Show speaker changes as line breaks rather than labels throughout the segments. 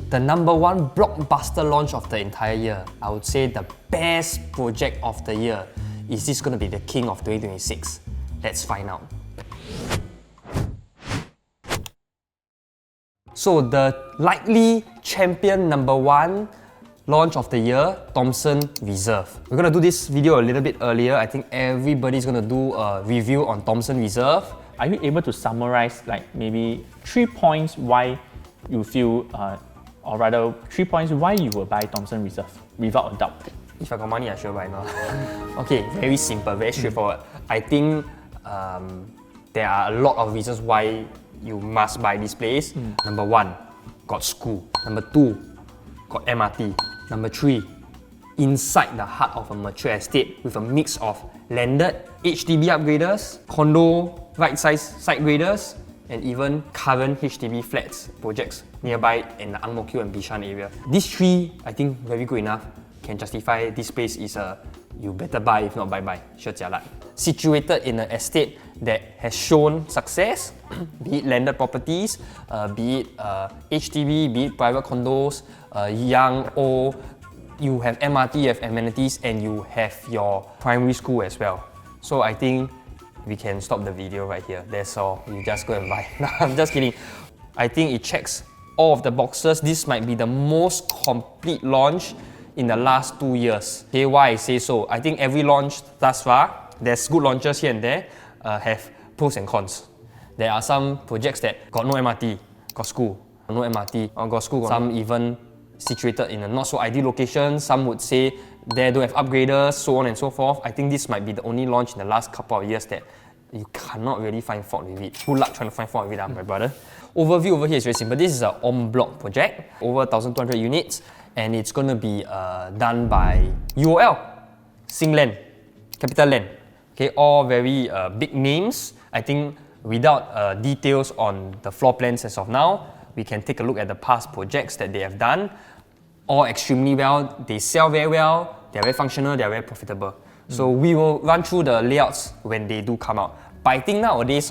The number one blockbuster launch of the entire year. I would say the best project of the year. Is this going to be the king of 2026? Let's find out. So the likely champion number one launch of the year, Thomson Reserve. We're gonna do this video a little bit earlier. I think everybody's gonna do a review on Thomson Reserve.
Are you able to summarize like maybe 3 points why you feel, or rather 3 points why you will buy Thomson Reserve without a doubt?
If I got money, I sure buy now. Okay, very simple, very straightforward. I think there are a lot of reasons why you must buy this place. Number one, got school. Number two, got MRT. Number three, inside the heart of a mature estate with a mix of landed HDB upgraders, condo right-size site graders, and even current HDB flats projects nearby in the Ang Mo Kio and Bishan area. These three, I think, very good enough, can justify this place is a you better buy, if not bye-bye, sure jialat. Situated in an estate that has shown success, be it landed properties, be it HDB, be it private condos, young, old, you have MRT, you have amenities, and you have your primary school as well. So I think we can stop the video right here. That's all. You just go and buy. No, I'm just kidding. I think it checks all of the boxes. This might be the most complete launch in the last 2 years. Okay, why I say so? I think every launch thus far, there's good launches here and there, have pros and cons. There are some projects that got no MRT, got school, no MRT, or got school, some even situated in a not so ideal location. Some would say they don't have upgraders, so on and so forth. I think this might be the only launch in the last couple of years that you cannot really find fault with it. Good luck trying to find fault with it, my brother. Overview over here is very simple. This is an en bloc project, over 1,200 units, and it's going to be done by UOL, Singland, CapitaLand. Okay, all very big names. I think without details on the floor plans as of now, we can take a look at the past projects that they have done. All extremely well, they sell very well, they're very functional, they're very profitable. So we will run through the layouts when they do come out. But I think nowadays,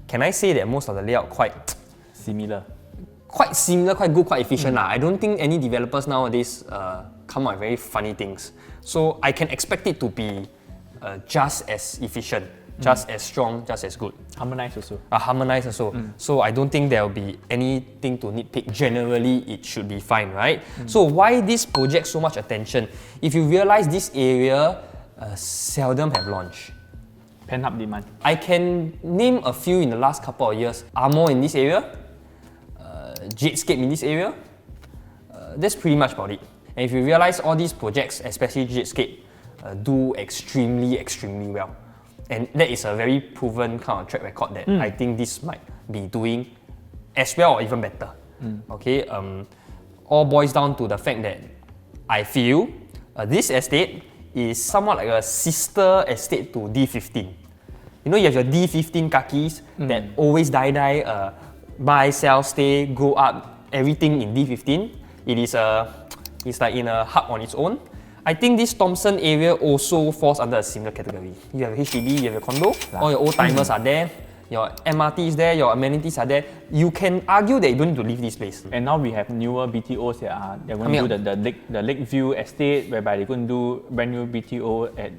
can I say that most of the layout quite
Similar,
quite good, quite efficient. I don't think any developers nowadays come out with very funny things. So I can expect it to be just as efficient, just as strong, just as good.
harmonized also.
Harmonized also. So I don't think there will be anything to nitpick. Generally, it should be fine, right? So why this project so much attention? If you realize this area seldom have launched.
Pent-up demand.
I can name a few in the last couple of years. Armour in this area, Jadescape in this area. That's pretty much about it. And if you realize all these projects, especially Jadescape, do extremely well. And that is a very proven kind of track record that I think this might be doing as well or even better. Okay, all boils down to the fact that I feel this estate is somewhat like a sister estate to D15. You know, you have your D15 kakis that always die, buy, sell, stay, grow up, everything in D15. It is it's like in a hub on its own. I think this Thomson area also falls under a similar category. You have HDB, you have your condo, all your old timers are there, your MRT is there, your amenities are there. You can argue that you don't need to leave this place.
And now we have newer BTOs that they're going to do the Lakeview estate, whereby they're going to do brand new BTO at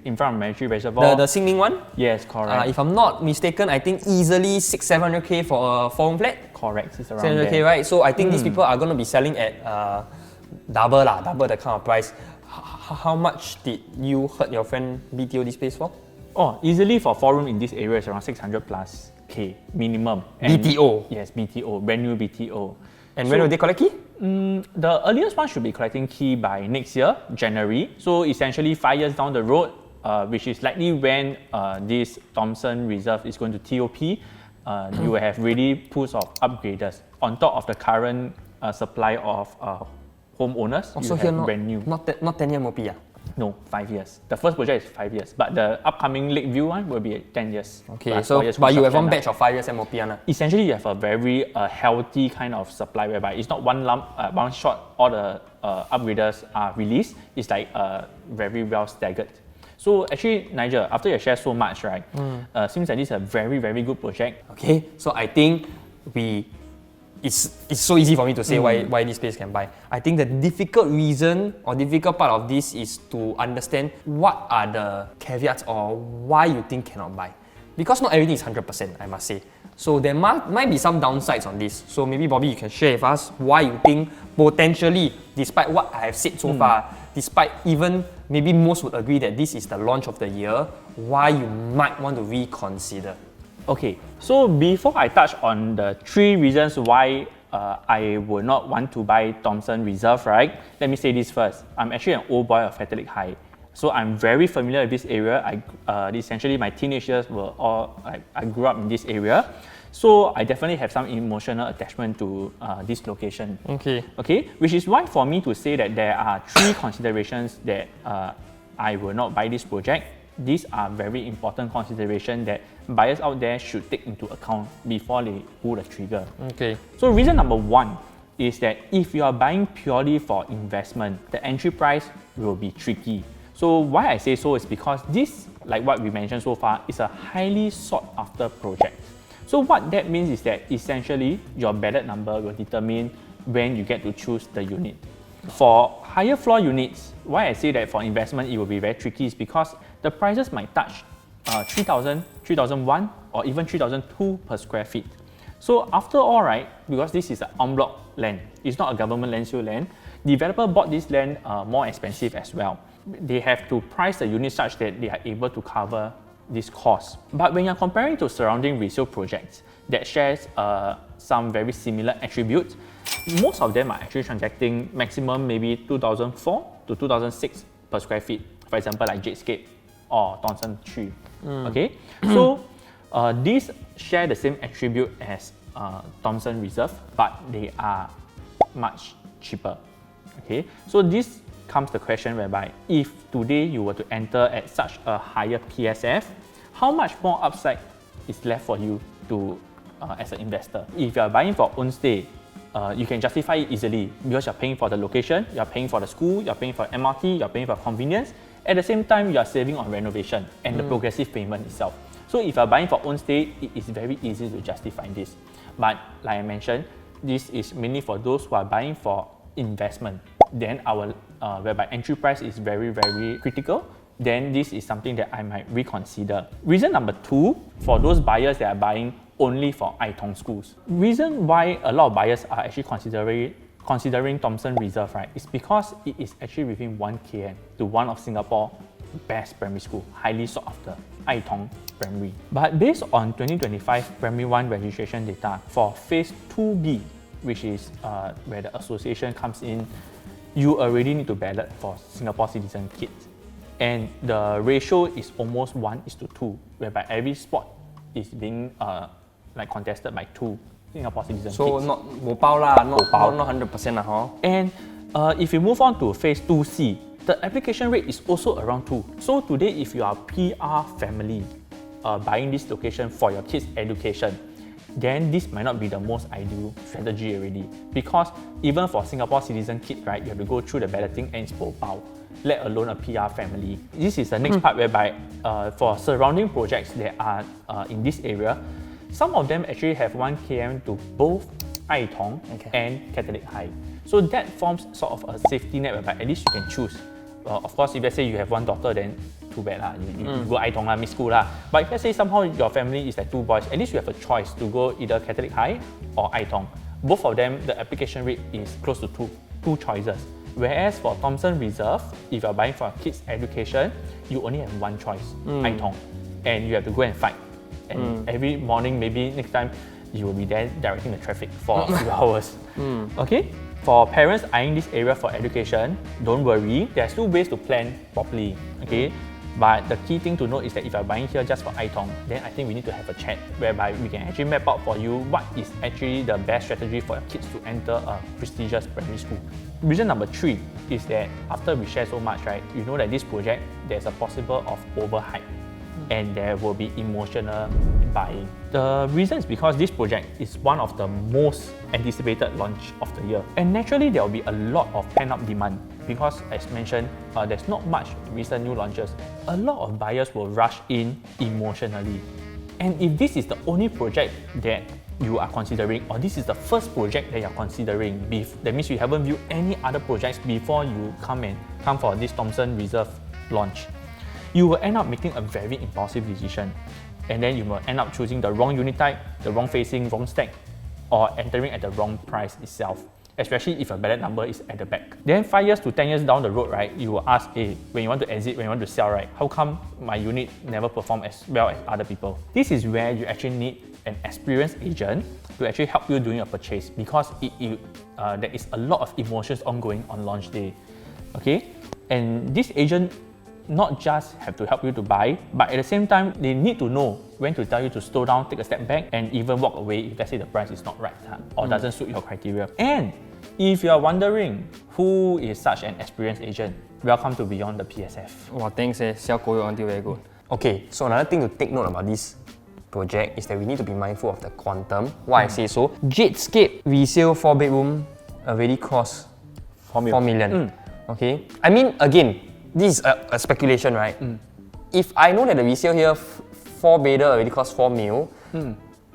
in front of Manchu Reservoir.
The Xingming one?
Yes, correct.
If I'm not mistaken, I think easily 600-700k for a 4-room flat.
Correct, it's around
700k,
there.
right? So I think these people are going to be selling at double the kind of price. How much did you heard your friend BTO this place for?
Oh, easily for 4-room in this area is around 600 plus K minimum. And
BTO?
Yes, BTO, brand new BTO.
And when will they collect key?
The earliest one should be collecting key by next year, January. So essentially 5 years down the road, which is likely when this Thomson Reserve is going to TOP, you will have really pools of upgraders on top of the current supply of homeowners.
Also here
brand new.
Not 10-year MOP.
No, 5 years. The first project is 5 years, but the upcoming Lakeview one will be 10 years.
Okay, so but you have one batch of 5 years MOP.
Essentially, you have a very healthy kind of supply whereby it's not one lump, one shot, all the upgraders are released. It's like very well staggered. So actually, Nigel, after you share so much, right, seems like this is a very good project.
Okay, so I think it's so easy for me to say why this place can buy. I think the difficult reason or difficult part of this is to understand what are the caveats or why you think cannot buy. Because not everything is 100%, I must say. So there might be some downsides on this. So maybe Bobby, you can share with us why you think potentially, despite what I have said so far, despite even maybe most would agree that this is the launch of the year, why you might want to reconsider.
Okay, so before I touch on the 3 reasons why I would not want to buy Thomson Reserve, right? Let me say this first. I'm actually an old boy of Catholic High. So I'm very familiar with this area. Essentially my teenage years were all, I grew up in this area. So I definitely have some emotional attachment to this location. Okay, which is why for me to say that there are 3 considerations that I will not buy this project. These are very important considerations that buyers out there should take into account before they pull the trigger.
Okay.
So reason number 1 is that if you are buying purely for investment, the entry price will be tricky. So why I say so is because this, like what we mentioned so far, is a highly sought after project. So what that means is that essentially your ballot number will determine when you get to choose the unit. For higher floor units, why I say that for investment it will be very tricky is because the prices might touch 3,000, 3,001 or even 3,002 per square feet. So after all, right, because this is an en bloc land, it's not a government land sale land, developer bought this land more expensive as well. They have to price the unit such that they are able to cover this cost. But when you're comparing to surrounding resale projects that shares some very similar attributes, most of them are actually transacting maximum maybe 2004 to 2006 per square feet. For example, like Jadescape or Thomson 3. Okay, so these share the same attribute as Thomson Reserve, but they are much cheaper. Okay, so this comes the question whereby if today you were to enter at such a higher PSF, how much more upside is left for you to as an investor? If you are buying for own stay, you can justify it easily because you're paying for the location, you're paying for the school, you're paying for MRT, you're paying for convenience. At the same time, you are saving on renovation and the progressive payment itself. So if you're buying for own stay, it is very easy to justify this. But like I mentioned, this is mainly for those who are buying for investment. Then our whereby entry price is very, very critical, then this is something that I might reconsider. Reason number 2, for those buyers that are buying only for Aitong schools. Reason why a lot of buyers are actually considering Thomson Reserve, right, is because it is actually within 1 km to one of Singapore's best primary school, highly sought after, Aitong Primary. But based on 2025 Primary 1 registration data for Phase 2B, which is where the association comes in, you already need to ballot for Singapore citizen kids. And the ratio is almost 1:2, whereby every spot is being contested by 2 Singapore citizen kids.
So not 冇包啦, not 100% lah, huh?
And if you move on to Phase 2C, the application rate is also around 2. So today, if you are a PR family buying this location for your kids' education, then this might not be the most ideal strategy already. Because even for Singapore citizen kids, right, you have to go through the balloting and it's bao, let alone a PR family. This is the next part whereby for surrounding projects that are in this area, some of them actually have 1 km to both Aitong and Catholic High. So that forms sort of a safety net whereby at least you can choose. Of course, if let's say you have 1 daughter, then too bad lah. You go Aitong lah, miss school lah. But if let's say somehow your family is like 2 boys, at least you have a choice to go either Catholic High or Aitong. Both of them, the application rate is close to 2 choices. Whereas for Thomson Reserve, if you're buying for kids' education, you only have 1 choice, Aitong. And you have to go and fight. And every morning, maybe next time, you will be there directing the traffic for a few hours. Okay? For parents eyeing this area for education, don't worry, there are still ways to plan properly. Okay? But the key thing to note is that if you're buying here just for Aitong, then I think we need to have a chat whereby we can actually map out for you what is actually the best strategy for your kids to enter a prestigious primary school. Reason number 3 is that after we share so much, right, you know that this project, there's a possible of overhype and there will be emotional buying. The reason is because this project is one of the most anticipated launch of the year. And naturally, there will be a lot of pent-up demand because, as mentioned, there's not much recent new launches. A lot of buyers will rush in emotionally. And if this is the only project that you are considering, or this is the first project that you're considering, that means you haven't viewed any other projects before you come for this Thomson Reserve launch, you will end up making a very impulsive decision. And then you will end up choosing the wrong unit type, the wrong facing, wrong stack, or entering at the wrong price itself, especially if a ballot number is at the back. Then 5 years to 10 years down the road, right, you will ask, hey, when you want to exit, when you want to sell, right, how come my unit never perform as well as other people? This is where you actually need an experienced agent to actually help you doing a purchase, because there is a lot of emotions ongoing on launch day, okay? And this agent not just have to help you to buy, but at the same time, they need to know when to tell you to slow down, take a step back, and even walk away if let's say the price is not right or doesn't suit your criteria. And if you are wondering who is such an experienced agent, welcome to Beyond the PSF.
Wow, thanks, sell koyo until very good. Okay, so another thing to take note about this project is that we need to be mindful of the quantum. Why I say so? Jadescape resale 4-bedroom already cost 4 million. Okay, I mean, again, this is a speculation, right? If I know that the resale here 4-bedder already costs 4 mil,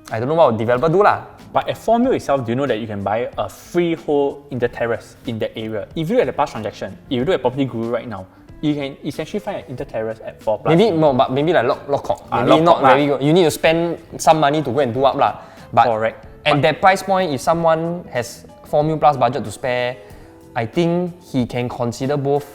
I don't know what the developer do lah.
But at 4 mil itself, do you know that you can buy a freehold in the terrace in that area? If you look at the past transaction, if you do at Property Guru right now, you can essentially find an inter-terrace at 4+.
Maybe more, but maybe like lock maybe not very good. You need to spend some money to go and do up lah. But
correct.
At that price point, if someone has 4 mil plus budget to spare, I think he can consider both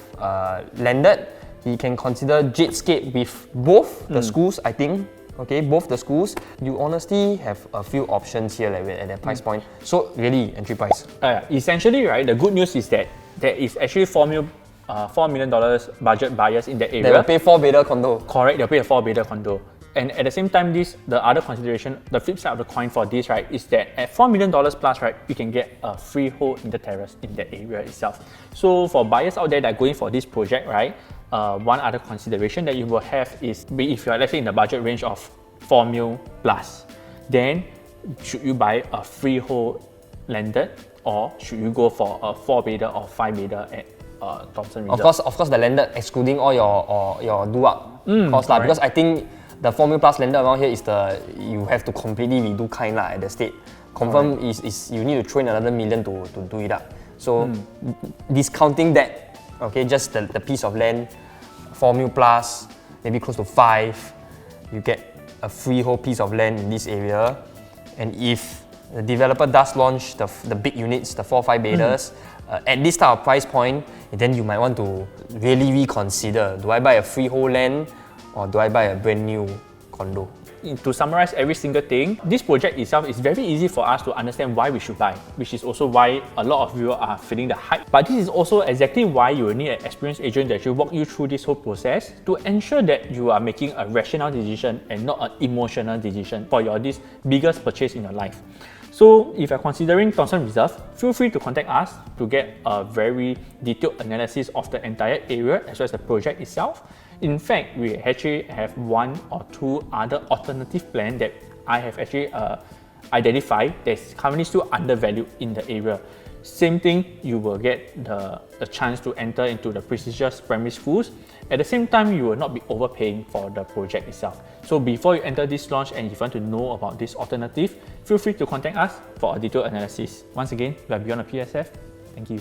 landed. He can consider Jadescape with both the schools, I think. Okay, both the schools. You honestly have a few options here like, at that price point. So really, entry price.
Essentially, right, the good news is that there is actually $4 million budget buyers in that area.
They will pay 4-bedder condo.
Correct, they'll pay a 4-bedder condo. And at the same time, the other consideration, the flip side of the coin for this, right, is that at $4 million plus, right, you can get a freehold in the terrace in that area itself. So for buyers out there that are going for this project, right, one other consideration that you will have is, if you are, let's say, in the budget range of 4 mil plus, then should you buy a freehold landed, or should you go for a 4-bedder or 5-bedder at Thomson Reserve?
Of course, the landed excluding all your do-up cost lah, because I think the 4 mil plus landed around here is you have to completely redo kind lah at the state. Confirm is you need to throw in another million to do it up. So discounting that, okay, just the piece of land, 4 mil plus, maybe close to 5, you get a freehold piece of land in this area. And if the developer does launch the big units, the 4-5 bedders, at this type of price point, then you might want to really reconsider, do I buy a freehold land or do I buy a brand new condo?
To summarize every single thing, this project itself is very easy for us to understand why we should buy, which is also why a lot of you are feeling the hype. But this is also exactly why you will need an experienced agent that will walk you through this whole process to ensure that you are making a rational decision and not an emotional decision for this biggest purchase in your life. So if you're considering Thomson Reserve, feel free to contact us to get a very detailed analysis of the entire area as well as the project itself. In fact, we actually have 1 or 2 other alternative plans that I have actually identified that's currently still undervalued in the area. Same thing, you will get the chance to enter into the prestigious primary schools. At the same time, you will not be overpaying for the project itself. So before you enter this launch and if you want to know about this alternative, feel free to contact us for a detailed analysis. Once again, we are Beyond the PSF. Thank you.